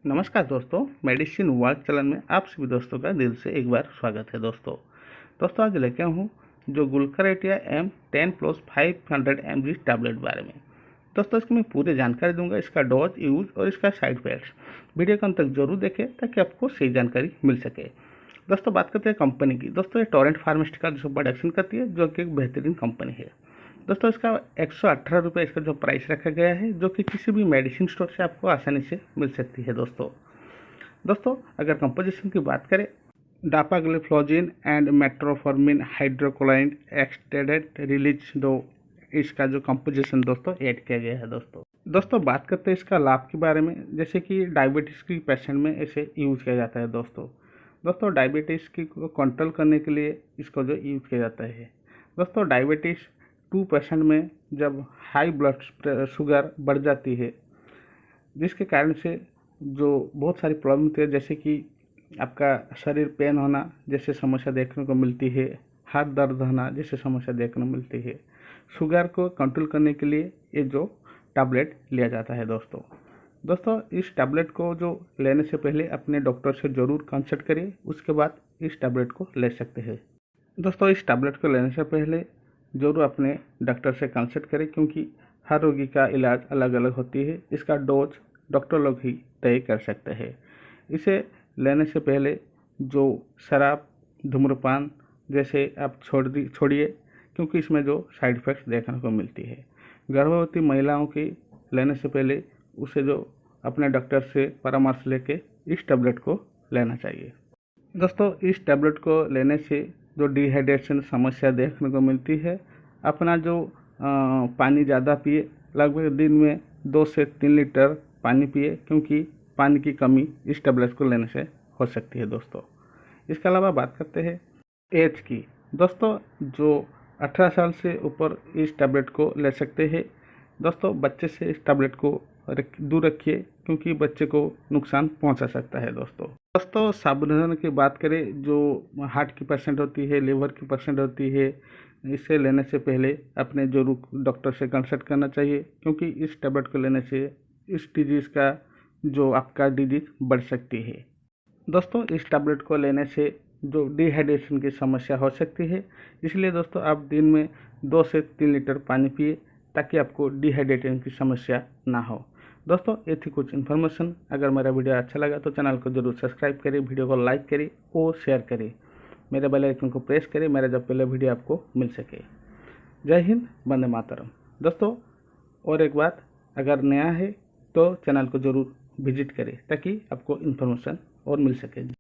नमस्कार दोस्तों, medicine world channel में आप सभी दोस्तों का दिल से एक बार स्वागत है। दोस्तों आज लेके हूँ जो ग्लूकारेटिया M10+500 mg टैबलेट बारे में। दोस्तों इसकी मैं पूरी जानकारी दूंगा, इसका डोज, यूज और इसका साइड इफेक्ट्स। वीडियो को अंत तक जरूर देखें ताकि आपको सही जानकारी मिल सके। दोस्तों बात करते हैं कंपनी की। दोस्तों ये टोरेंट फार्मास्यूटिकल्स जो प्रोडक्शन करती है, जो कि एक बेहतरीन कंपनी है। दोस्तों इसका 118 रुपये इसका जो प्राइस रखा गया है, जो कि किसी भी मेडिसिन स्टोर से आपको आसानी से मिल सकती है। दोस्तों अगर कंपोजिशन की बात करें, dapagliflozin and metformin hydrochloride extended release दो इसका जो कंपोजिशन दोस्तों ऐड किया गया है। दोस्तों बात करते हैं इसका लाभ के बारे में, जैसे कि डायबिटीज़ की पेशेंट में इसे यूज किया जाता है। दोस्तों डायबिटीज़ की को कंट्रोल करने के लिए इसको जो यूज किया जाता है। दोस्तों डायबिटीज़ 2 पेशेंट में जब हाई ब्लड शुगर बढ़ जाती है, जिसके कारण से जो बहुत सारी प्रॉब्लम होती है, जैसे कि आपका शरीर पेन होना जैसे समस्या देखने को मिलती है, हाथ दर्द होना जैसे समस्या देखने को मिलती है। शुगर को कंट्रोल करने के लिए ये जो टैबलेट लिया जाता है। दोस्तों इस टैबलेट को जो लेने से पहले अपने डॉक्टर से ज़रूर कंसल्ट करिए, उसके बाद इस टैबलेट को ले सकते हैं। दोस्तों इस टैबलेट को लेने से पहले ज़रूर अपने डॉक्टर से कंसल्ट करें, क्योंकि हर रोगी का इलाज अलग अलग होती है। इसका डोज डॉक्टर लोग ही तय कर सकते हैं। इसे लेने से पहले जो शराब, धूम्रपान जैसे आप छोड़िए, क्योंकि इसमें जो साइड इफ़ेक्ट्स देखने को मिलती है। गर्भवती महिलाओं की लेने से पहले उसे जो अपने डॉक्टर से परामर्श लेके इस टैबलेट को लेना चाहिए। दोस्तों इस टैबलेट को लेने से जो डिहाइड्रेशन समस्या देखने को मिलती है, अपना जो पानी ज़्यादा पिए, लगभग दिन में 2 से 3 लीटर पानी पिए, क्योंकि पानी की कमी इस टैबलेट को लेने से हो सकती है। दोस्तों इसके अलावा बात करते हैं एज की। दोस्तों जो 18 साल से ऊपर इस टैबलेट को ले सकते हैं। दोस्तों बच्चे से इस टैबलेट को दूर रखिए, क्योंकि बच्चे को नुकसान पहुंचा सकता है। दोस्तों सावधान की बात करें, जो हार्ट की पेशेंट होती है, लीवर की पेशेंट होती है, इसे लेने से पहले अपने जरूर डॉक्टर से कंसल्ट करना चाहिए, क्योंकि इस टैबलेट को लेने से इस डिजीज़ का जो आपका डिजीज़ बढ़ सकती है। दोस्तों इस टैबलेट को लेने से जो डिहाइड्रेशन की समस्या हो सकती है, इसलिए दोस्तों आप दिन में 2 से 3 लीटर पानी पिए, ताकि आपको डिहाइड्रेशन की समस्या ना हो। दोस्तों ये थी कुछ इन्फॉर्मेशन। अगर मेरा वीडियो अच्छा लगा तो चैनल को जरूर सब्सक्राइब करिए, वीडियो को लाइक करिए और शेयर करिए। मेरे बेल आइकन को प्रेस करिए, मेरा जब पहले वीडियो आपको मिल सके। जय हिंद, वंदे मातरम। दोस्तों और एक बात, अगर नया है तो चैनल को ज़रूर विजिट करें, ताकि आपको इन्फॉर्मेशन और मिल सके।